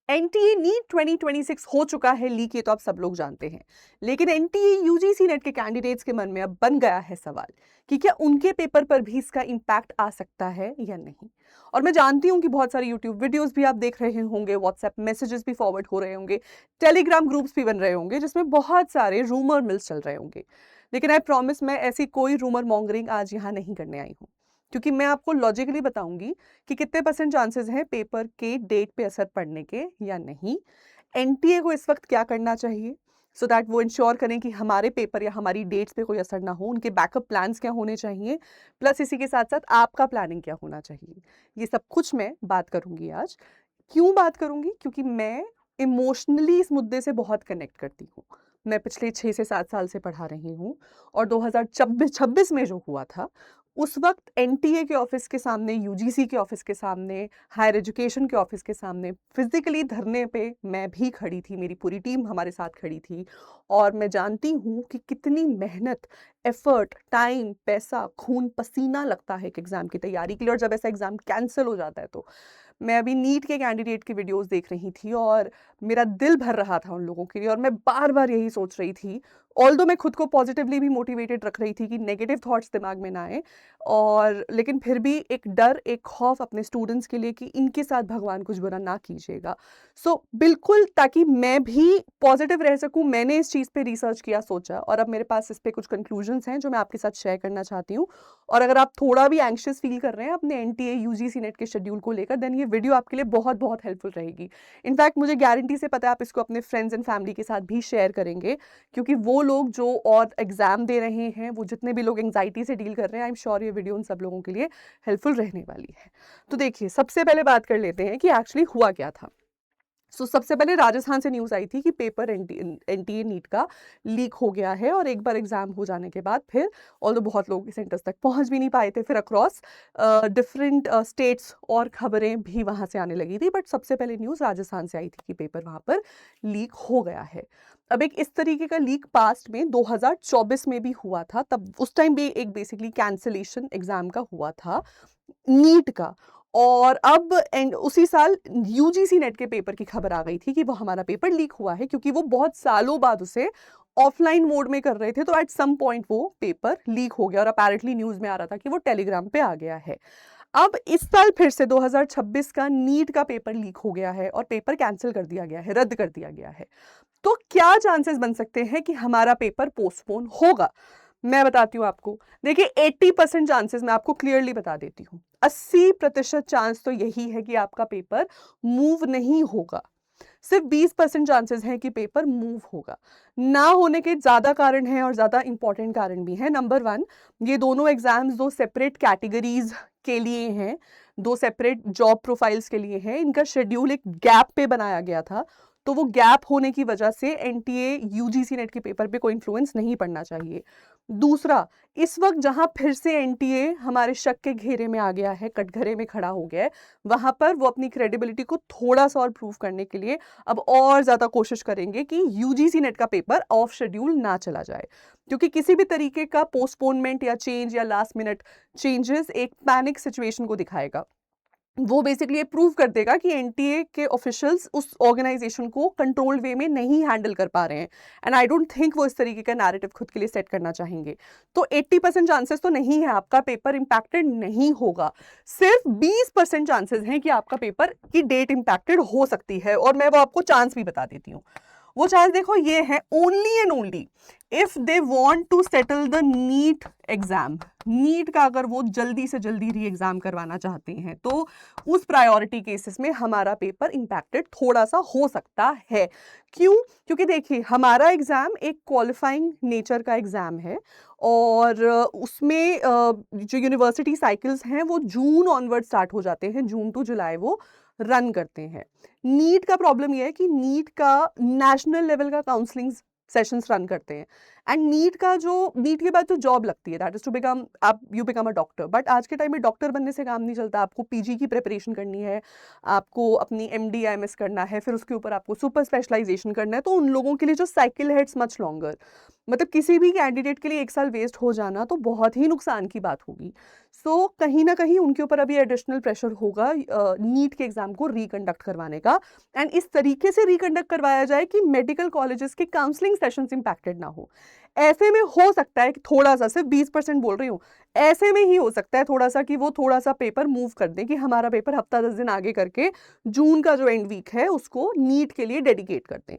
NTA NEET 2026 हो चुका है लीक, ये तो आप सब लोग जानते हैं। लेकिन एनटीए यूजीसी नेट के कैंडिडेट्स के मन में अब बन गया है सवाल कि क्या उनके पेपर पर भी इसका इम्पैक्ट आ सकता है या नहीं। और मैं जानती हूं कि बहुत सारी यूट्यूब वीडियोस भी आप देख रहे होंगे, व्हाट्सएप मैसेजेस भी फॉरवर्ड हो रहे होंगे, टेलीग्राम ग्रुप्स भी बन रहे होंगे जिसमें बहुत सारे रूमर मिल्स चल रहे होंगे। लेकिन आई प्रॉमिस, मैं ऐसी कोई रूमर मॉन्गरिंग आज यहाँ नहीं करने आई हूँ, क्योंकि मैं आपको लॉजिकली बताऊंगी कि कितने परसेंट चांसेस हैं पेपर के डेट पे असर पड़ने के या नहीं। एनटीए को इस वक्त क्या करना चाहिए सो दैट वो इंश्योर करें कि हमारे पेपर या हमारी डेट्स पे कोई असर ना हो, उनके बैकअप प्लान्स क्या होने चाहिए, प्लस इसी के साथ साथ आपका प्लानिंग क्या होना चाहिए, ये सब कुछ मैं बात करूंगी आज। क्यों बात करूंगी? क्योंकि मैं इमोशनली इस मुद्दे से बहुत कनेक्ट करती हूँ। मैं पिछले 6 से 7 साल से पढ़ा रही हूँ और 2026 में जो हुआ था उस वक्त एनटीए के ऑफिस के सामने, यूजीसी के ऑफिस के सामने, हायर एजुकेशन के ऑफिस के सामने फिजिकली धरने पे मैं भी खड़ी थी, मेरी पूरी टीम हमारे साथ खड़ी थी। और मैं जानती हूँ कि कितनी मेहनत, एफर्ट, टाइम, पैसा, खून पसीना लगता है एक एग्जाम की तैयारी के लिए। और जब ऐसा एग्जाम कैंसिल हो जाता है तो मैं अभी नीट के कैंडिडेट की वीडियोस देख रही थी और मेरा दिल भर रहा था उन लोगों के लिए। और मैं बार बार यही सोच रही थी, ऑल्दो मैं खुद को पॉजिटिवली भी मोटिवेटेड रख रही थी कि नेगेटिव थॉट्स दिमाग में ना आए, और लेकिन फिर भी एक डर, एक खौफ अपने स्टूडेंट्स के लिए कि इनके साथ भगवान कुछ बुरा ना कीजिएगा। बिल्कुल, ताकि मैं भी पॉजिटिव रह सकूं, मैंने इस चीज़ पे रिसर्च किया, सोचा, और अब मेरे पास इस पे कुछ कंक्लूजन्स हैं जो मैं आपके साथ शेयर करना चाहती हूँ। और अगर आप थोड़ा भी एंग्शियस फील कर रहे हैं अपने एनटीए यूजीसी नेट के शेड्यूल को लेकर, देन ये वीडियो आपके लिए बहुत बहुत हेल्पफुल रहेगी। इनफैक्ट मुझे गारंटी से पता है आप इसको अपने फ्रेंड्स एंड फैमिली के साथ भी शेयर करेंगे, क्योंकि वो लोग जो और एग्जाम दे रहे हैं, वो जितने भी लोग एंग्जाइटी से डील कर रहे हैं, आई एम श्योर ये वीडियो उन सब लोगों के लिए हेल्पफुल रहने वाली है। तो देखिए, सबसे पहले बात कर लेते हैं कि एक्चुअली हुआ क्या था। सबसे पहले राजस्थान से न्यूज़ आई थी कि पेपर एनटीए नीट का लीक हो गया है, और एक बार एग्जाम हो जाने के बाद फिर ऑल्दो बहुत लोग सेंटर्स तक पहुंच भी नहीं पाए थे, फिर अक्रॉस डिफरेंट स्टेट्स और खबरें भी वहां से आने लगी थी। बट सबसे पहले न्यूज़ राजस्थान से आई थी कि पेपर वहां पर लीक हो गया है। अब एक इस तरीके का लीक पास्ट में 2024 में भी हुआ था, तब उस टाइम भी एक बेसिकली कैंसिलेशन एग्जाम का हुआ था, नीट का। और अब उसी साल यूजीसी नेट के पेपर की खबर आ गई थी कि वो हमारा पेपर लीक हुआ है, क्योंकि वो बहुत सालों बाद उसे ऑफलाइन मोड में कर रहे थे, तो एट सम पॉइंट वो पेपर लीक हो गया, और अपेरेंटली न्यूज में आ रहा था कि वो टेलीग्राम पे आ गया है। अब इस साल फिर से 2026 का नीट का पेपर लीक हो गया है और पेपर कैंसिल कर दिया गया है, रद्द कर दिया गया है। तो क्या चांसेस बन सकते हैं कि हमारा पेपर पोस्टपोन होगा? मैं बताती हूँ आपको। देखिए, 80% चांसेस मैं आपको क्लियरली बता देती हूँ। 80% चांस तो यही है कि आपका पेपर मूव नहीं होगा। सिर्फ 20% चांसेस हैं कि पेपर मूव होगा। ना होने के ज्यादा कारण हैं और ज्यादा इंपॉर्टेंट कारण भी हैं। नंबर 1, ये दोनों एग्जाम्स दो सेपरेट कैटेगरीज के लिए हैं, दो सेपरेट जॉब प्रोफाइल्स के लिए हैं। इनका शेड्यूल एक गैप पे बनाया गया था, तो वो गैप होने की वजह से एनटीए यूजीसी नेट के पेपर पे कोई इन्फ्लुएंस नहीं पड़ना चाहिए। दूसरा, इस वक्त जहां फिर से एनटीए हमारे शक के घेरे में आ गया है, कटघरे में खड़ा हो गया है, वहां पर वो अपनी क्रेडिबिलिटी को थोड़ा सा और प्रूव करने के लिए अब और ज्यादा कोशिश करेंगे कि यूजीसी नेट का पेपर ऑफ शेड्यूल ना चला जाए, क्योंकि किसी भी तरीके का पोस्टपोनमेंट या चेंज या लास्ट मिनट चेंजेस एक पैनिक सिचुएशन को दिखाएगा। वो बेसिकली ये प्रूव कर देगा कि एनटीए के ऑफिशियल्स उस ऑर्गेनाइजेशन को कंट्रोल्ड वे में नहीं हैंडल कर पा रहे हैं, एंड आई डोंट थिंक वो इस तरीके का नैरेटिव खुद के लिए सेट करना चाहेंगे। तो 80% चांसेस तो नहीं है आपका पेपर इंपैक्टेड नहीं होगा। सिर्फ 20% चांसेस हैं कि आपका पेपर की डेट इंपैक्टेड हो सकती है, और मैं वो आपको चांस भी बता देती हूँ। वो चांस देखो, ये है only and only if they want to settle the NEET exam. NEET का अगर वो जल्दी से जल्दी री एग्जाम करवाना चाहते हैं, तो उस प्रायोरिटी केसेस में हमारा पेपर इंपैक्टेड थोड़ा सा हो सकता है। क्यों? क्योंकि देखिए, हमारा एग्जाम एक क्वालिफाइंग नेचर का एग्जाम है, और उसमें जो यूनिवर्सिटी साइकिल्स हैं वो जून ऑनवर्ड स्टार्ट हो जाते हैं, जून टू जुलाई वो रन करते हैं। नीट का प्रॉब्लम यह है कि नीट का नेशनल लेवल का काउंसलिंग सेशंस रन करते हैं, एंड नीट के बाद जो जॉब लगती है that is to become you become a doctor, but आज के टाइम में डॉक्टर बनने से काम नहीं चलता, आपको पीजी की प्रिपरेशन करनी है, आपको अपनी एमडी एमएस करना है, फिर उसके ऊपर आपको सुपर स्पेशलाइजेशन करना है, तो उन लोगों के लिए जो साइकिल है इट्स मच लॉन्गर। मतलब किसी भी कैंडिडेट के लिए 1 साल वेस्ट हो जाना तो बहुत ही नुकसान की बात होगी। सो कहीं ना कहीं उनके ऊपर अभी एडिशनल प्रेशर होगा नीट के एग्जाम को रिकंडक्ट करवाने का, एंड इस तरीके से रिकंडक्ट करवाया जाए कि मेडिकल कॉलेजेस के काउंसलिंग सेशंस इंपैक्टेड ना हो। ऐसे में हो सकता है कि थोड़ा सा, सिर्फ 20% बोल रही हूँ, ऐसे में ही हो सकता है थोड़ा सा कि वो थोड़ा सा पेपर मूव कर दें कि हमारा पेपर हफ्ता 10 दिन आगे करके जून का जो एंड वीक है उसको नीट के लिए डेडिकेट कर दें।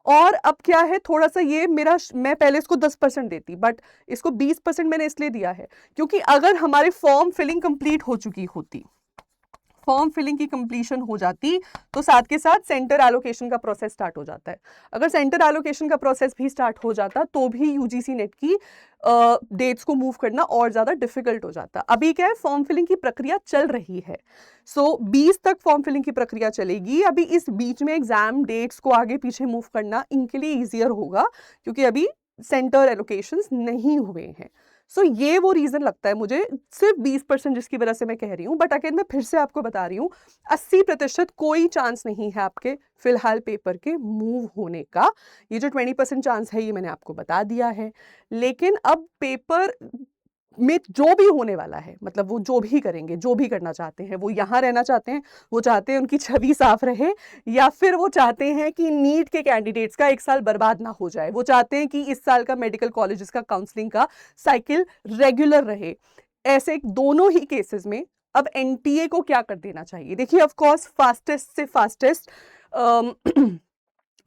और अब क्या है, थोड़ा सा ये मैं पहले इसको 10% देती, बट इसको 20% मैंने इसलिए दिया है क्योंकि अगर हमारे फॉर्म फिलिंग कंप्लीट हो चुकी होती, फॉर्म फिलिंग की कंप्लीशन हो जाती, तो साथ के साथ सेंटर एलोकेशन का प्रोसेस स्टार्ट हो जाता है। अगर सेंटर एलोकेशन का प्रोसेस भी स्टार्ट हो जाता तो भी यूजीसी नेट की डेट्स को मूव करना और ज़्यादा डिफिकल्ट हो जाता। अभी क्या है, फॉर्म फिलिंग की प्रक्रिया चल रही है, सो 20 तक फॉर्म फिलिंग की प्रक्रिया चलेगी। अभी इस बीच में एग्जाम डेट्स को आगे पीछे मूव करना इनके लिए ईजियर होगा क्योंकि अभी सेंटर एलोकेशंस नहीं हुए हैं। सो ये वो रीजन लगता है मुझे, सिर्फ 20% जिसकी वजह से मैं कह रही हूँ। बट अगेन मैं फिर से आपको बता रही हूँ, 80% कोई चांस नहीं है आपके फिलहाल पेपर के मूव होने का। ये जो 20% चांस है ये मैंने आपको बता दिया है। लेकिन अब पेपर में जो भी होने वाला है, मतलब वो जो भी करेंगे, जो भी करना चाहते हैं, वो यहाँ रहना चाहते हैं, वो चाहते हैं उनकी छवि साफ रहे, या फिर वो चाहते हैं कि नीट के कैंडिडेट्स का 1 साल बर्बाद ना हो जाए, वो चाहते हैं कि इस साल का मेडिकल कॉलेजेस का काउंसलिंग का साइकिल रेगुलर रहे। ऐसे दोनों ही केसेस में अब एनटीए को क्या कर देना चाहिए? देखिए, ऑफ कोर्स फास्टेस्ट से फास्टेस्ट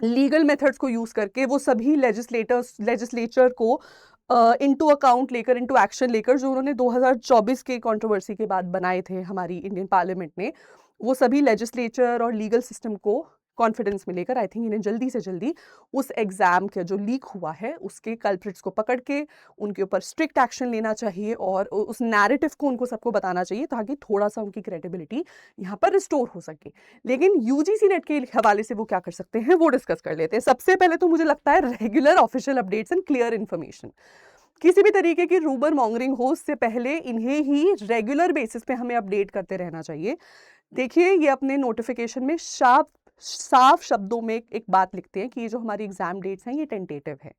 लीगल मेथड्स को यूज करके वो सभी लेजिस्लेचर को इनटू अकाउंट लेकर, इनटू एक्शन लेकर, जो उन्होंने 2024 के कंट्रोवर्सी के बाद बनाए थे हमारी इंडियन पार्लियामेंट ने, वो सभी लेजिस्लेचर और लीगल सिस्टम को कॉन्फिडेंस में लेकर आई थिंक इन्हें जल्दी से जल्दी उस एग्जाम का जो लीक हुआ है उसके कल्प्रिट्स को पकड़ के उनके ऊपर स्ट्रिक्ट एक्शन लेना चाहिए और उस नैरेटिव को उनको सबको बताना चाहिए ताकि थोड़ा सा उनकी क्रेडिबिलिटी यहाँ पर रिस्टोर हो सके। लेकिन यूजीसी नेट के हवाले से वो क्या कर सकते हैं वो डिस्कस कर लेते हैं। सबसे पहले तो मुझे लगता है regular official updates and clear information. किसी भी तरीके की रूमर मॉन्गरिंग हो उससे पहले इन्हें ही रेगुलर बेसिस पे हमें अपडेट करते रहना चाहिए। देखिए, ये अपने नोटिफिकेशन में साफ शब्दों में एक बात लिखते हैं कि ये जो हमारी एग्जाम डेट्स हैं ये टेंटेटिव है।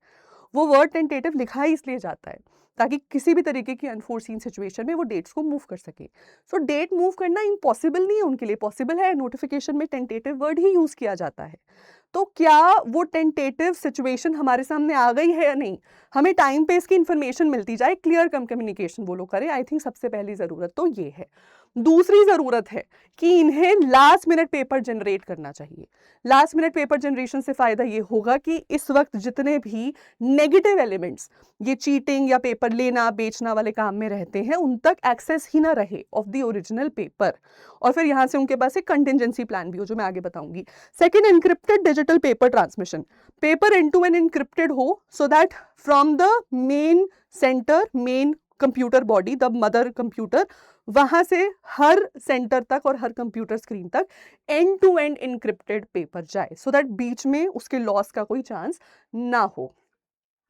वो वर्ड टेंटेटिव लिखा ही इसलिए जाता है ताकि किसी भी तरीके की अनफोर्सीन सिचुएशन में वो डेट्स को मूव कर सके। सो डेट मूव करना इम्पॉसिबल नहीं है उनके लिए, पॉसिबल है। नोटिफिकेशन में टेंटेटिव वर्ड ही यूज किया जाता है। तो क्या वो टेंटेटिव सिचुएशन हमारे सामने आ गई है या नहीं, हमें टाइम पे इसकी इंफॉर्मेशन मिलती जाए, क्लियर कम्युनिकेशन वो लोग करें। आई थिंक सबसे पहली ज़रूरत तो ये है। दूसरी ज़रूरत है कि इन्हें लास्ट मिनट पेपर जनरेट करना चाहिए। लास्ट मिनट पेपर जनरेशन से फ़ायदा ये होगा कि इस वक्त जितने भी नेगेटिव एलिमेंट्स ये चीटिंग या पेपर लेना बेचना वाले काम में रहते हैं उन तक एक्सेस ही ना रहे ऑफ द ओरिजिनल पेपर, और फिर यहाँ से उनके पास एक कंटिजेंसी प्लान भी हो जो मैं आगे बताऊंगी। Second, encrypted digital paper transmission. Paper end to end encrypted हो so that from the main centre, main computer body, the mother computer, वहां से हर सेंटर तक और हर कंप्यूटर स्क्रीन तक end to end encrypted paper जाए सो दैट बीच में उसके लॉस का कोई चांस ना हो।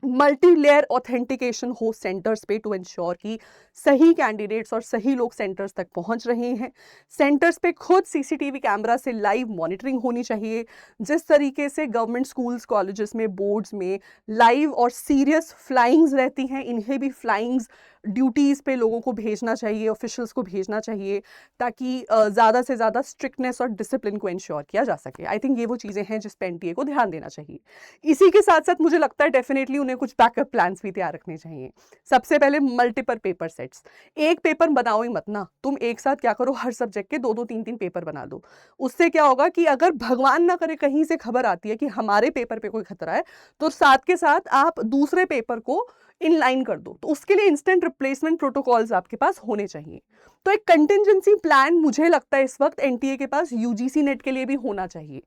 मल्टी लेयर ऑथेंटिकेशन हो सेंटर्स पे टू इंश्योर कि सही कैंडिडेट्स और सही लोग सेंटर्स तक पहुंच रहे हैं। सेंटर्स पे खुद सीसीटीवी कैमरा से लाइव मॉनिटरिंग होनी चाहिए। जिस तरीके से गवर्नमेंट स्कूल्स, कॉलेजेस में, बोर्ड्स में लाइव और सीरियस फ्लाइंग्स रहती हैं, इन्हें भी फ्लाइंग्स ड्यूटीज़ पे लोगों को भेजना चाहिए, ऑफिशियल्स को भेजना चाहिए, ताकि ज़्यादा से ज़्यादा स्ट्रिक्टनेस और डिसिप्लिन को इंश्योर किया जा सके। आई थिंक ये वो चीज़ें हैं जिस पे एनटीए को ध्यान देना चाहिए। इसी के साथ साथ मुझे लगता है डेफिनेटली उन्हें कुछ बैकअप प्लान्स भी तैयार रखने चाहिए। सबसे पहले मल्टीपल पेपर सेट्स। एक पेपर बनाओ ही मत ना, तुम एक साथ क्या करो, हर सब्जेक्ट के 2-2, 3-3 पेपर बना दो। उससे क्या होगा कि अगर भगवान ना करे कहीं से खबर आती है कि हमारे पेपर पे कोई खतरा है, तो साथ के साथ आप दूसरे पेपर को इन लाइन कर दो। तो उसके लिए इंस्टेंट रिप्लेसमेंट प्रोटोकॉल्स आपके पास होने चाहिए। तो एक कंटिजेंसी प्लान मुझे लगता है इस वक्त एनटीए के पास यूजीसी नेट के लिए भी होना चाहिए।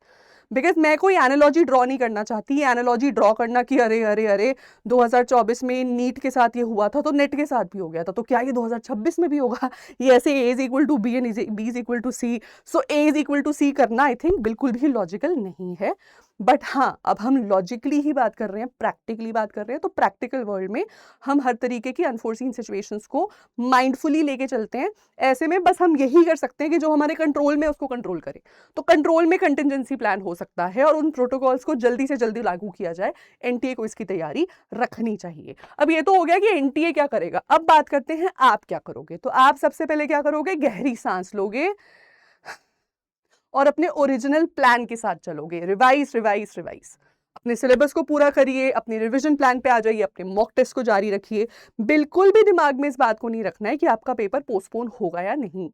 बिकॉज मैं कोई एनालॉजी ड्रॉ नहीं करना चाहती। एनालॉजी ड्रॉ करना कि अरे अरे अरे 2024 में नीट के साथ ये हुआ था तो नेट के साथ भी हो गया था, तो क्या ये 2026 में भी होगा? ये ऐसे A is equal to B and B is equal to C, so A is equal to C करना आई थिंक बिल्कुल भी लॉजिकल नहीं है। बट हाँ, अब हम लॉजिकली ही बात कर रहे हैं, प्रैक्टिकली बात कर रहे हैं, तो प्रैक्टिकल वर्ल्ड में हम हर तरीके की अनफोर्सीन सिचुएशंस को माइंडफुली लेके चलते हैं। ऐसे में बस हम यही कर सकते हैं कि जो हमारे कंट्रोल में उसको कंट्रोल करें। तो कंट्रोल में कंटिजेंसी प्लान हो सकता है और उन प्रोटोकॉल्स को जल्दी से जल्दी लागू किया जाए। एनटीए को इसकी तैयारी रखनी चाहिए। अब ये तो हो गया कि एनटीए क्या करेगा। अब बात करते हैं आप क्या करोगे। तो आप सबसे पहले क्या करोगे, गहरी सांस लोगे और अपने ओरिजिनल प्लान के साथ चलोगे। रिवाइज रिवाइज रिवाइज, अपने सिलेबस को पूरा करिए, अपने रिवीजन प्लान पे आ जाइए, अपने मॉक टेस्ट को जारी रखिए। बिल्कुल भी दिमाग में इस बात को नहीं रखना है कि आपका पेपर पोस्टपोन होगा या नहीं,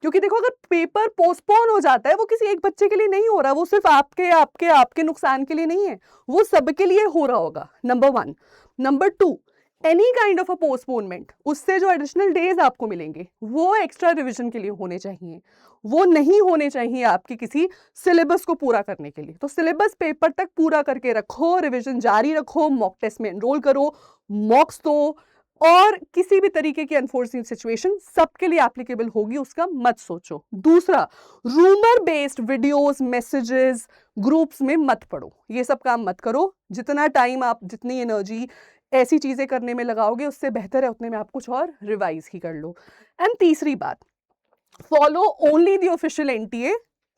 क्योंकि देखो अगर पेपर पोस्टपोन हो जाता है वो किसी एक बच्चे के लिए नहीं हो रहा, वो सिर्फ आपके आपके आपके नुकसान के लिए नहीं है, वो सबके लिए हो रहा होगा। Number 1। Number 2, any kind of a postponement, उससे जो एडिशनल डेज आपको मिलेंगे वो एक्स्ट्रा रिवीजन के लिए होने चाहिए, वो नहीं होने चाहिए आपके किसी सिलेबस को पूरा करने के लिए। तो सिलेबस पेपर तक पूरा करके रखो, रिवीजन जारी रखो, मॉक टेस्ट में एनरोल करो, मॉक्स दो, और किसी भी तरीके की अनफोर्सिन सिचुएशन सबके लिए एप्लीकेबल होगी उसका मत सोचो। दूसरा, rumour based videos, messages, groups में मत पढ़ो, ये सब काम मत करो। जितना टाइम आप, जितनी एनर्जी ऐसी चीजें करने में लगाओगे उससे बेहतर है उतने में आप कुछ और रिवाइज ही कर लो। एंड तीसरी बात, follow only the official NTA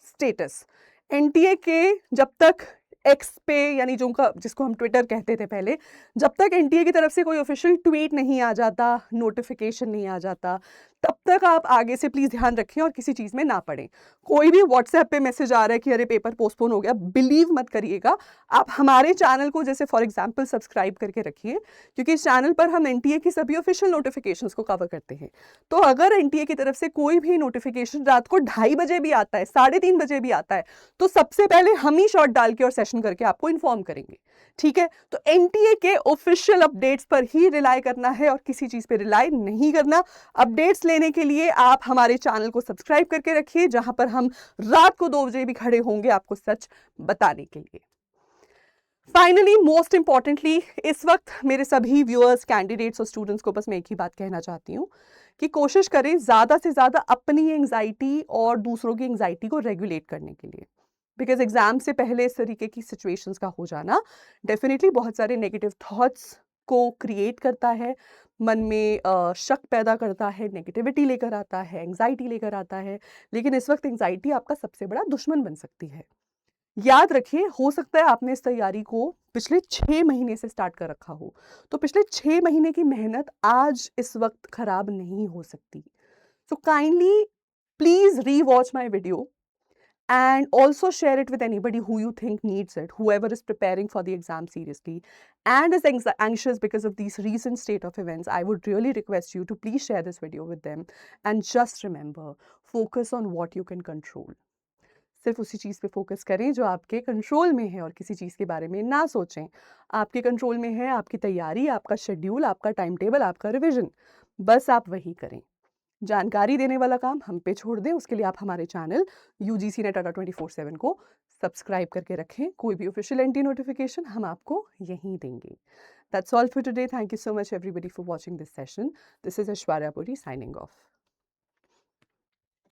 status. NTA के जब तक एक्स पे, यानी जो उनका, जिसको हम ट्विटर कहते थे पहले, जब तक एनटीए की तरफ से कोई ऑफिशियल ट्वीट नहीं आ जाता, नोटिफिकेशन नहीं आ जाता, तब तक आप आगे से प्लीज ध्यान रखें और किसी चीज में ना पड़ें। कोई भी व्हाट्सएप पे मैसेज आ रहा है कि अरे पेपर पोस्टपोन हो गया, बिलीव मत करिएगा। आप हमारे चैनल को जैसे फॉर एग्जांपल सब्सक्राइब करके रखिए, क्योंकि इस चैनल पर हम एनटीए की सभी ऑफिशियल नोटिफिकेशंस को कवर करते हैं। तो अगर एनटीए की तरफ से कोई भी नोटिफिकेशन रात को 2:30 बजे भी आता है, 3:30 बजे भी आता है, तो सबसे पहले हम ही शॉट डाल के और सेशन करके आपको इन्फॉर्म करेंगे। ठीक है, तो एनटीए के ऑफिशियल अपडेट्स पर ही रिलाई करना है और किसी चीज पे रिलाई नहीं करना। अपडेट्स लेने के लिए आप हमारे चैनल को सब्सक्राइब करके रखिए, जहां पर हम रात को 2 बजे भी खड़े होंगे आपको सच बताने के लिए। फाइनली, मोस्ट इंपॉर्टेंटली, इस वक्त मेरे सभी व्यूअर्स, कैंडिडेट्स और स्टूडेंट्स को बस मैं एक ही बात कहना चाहती हूँ कि कोशिश करें ज़्यादा से ज़्यादा अपनी एंग्जाइटी और दूसरों की एंग्जाइटी को रेगुलेट करने के लिए। बिकॉज एग्जाम से पहले इस तरीके की सिचुएशंस का हो जाना डेफिनेटली बहुत सारे नेगेटिव थॉट्स को क्रिएट करता है, मन में शक पैदा करता है, नेगेटिविटी लेकर आता है, एंग्जाइटी लेकर आता है। लेकिन इस वक्त एंग्जाइटी आपका सबसे बड़ा दुश्मन बन सकती है। याद रखिए, हो सकता है आपने इस तैयारी को पिछले 6 महीने से स्टार्ट कर रखा हो, तो पिछले 6 महीने की मेहनत आज इस वक्त खराब नहीं हो सकती। So kindly please rewatch my video and also share it with anybody who you think needs it, whoever is preparing for the exam seriously and is anxious because of these recent state of events. I would really request you to please share this video with them, and just remember, focus on what you can control. सिर्फ उसी चीज़ पे focus करें जो आपके control में है और किसी चीज़ के बारे में ना सोचें। आपके कंट्रोल में है आपकी तैयारी, आपका शेड्यूल, आपका टाइम टेबल, आपका रिवीजन, बस आप वही करें। जानकारी देने वाला काम हम पे छोड़ दें, उसके लिए आप हमारे चैनल यूजीसी नेट अड्डा 24/7 को सब्सक्राइब करके रखें। कोई भी ऑफिशियल एंटी नोटिफिकेशन हम आपको यहीं देंगे। That's all for today. Thank you so much everybody for watching this session. This is Aishwarya Puri signing off.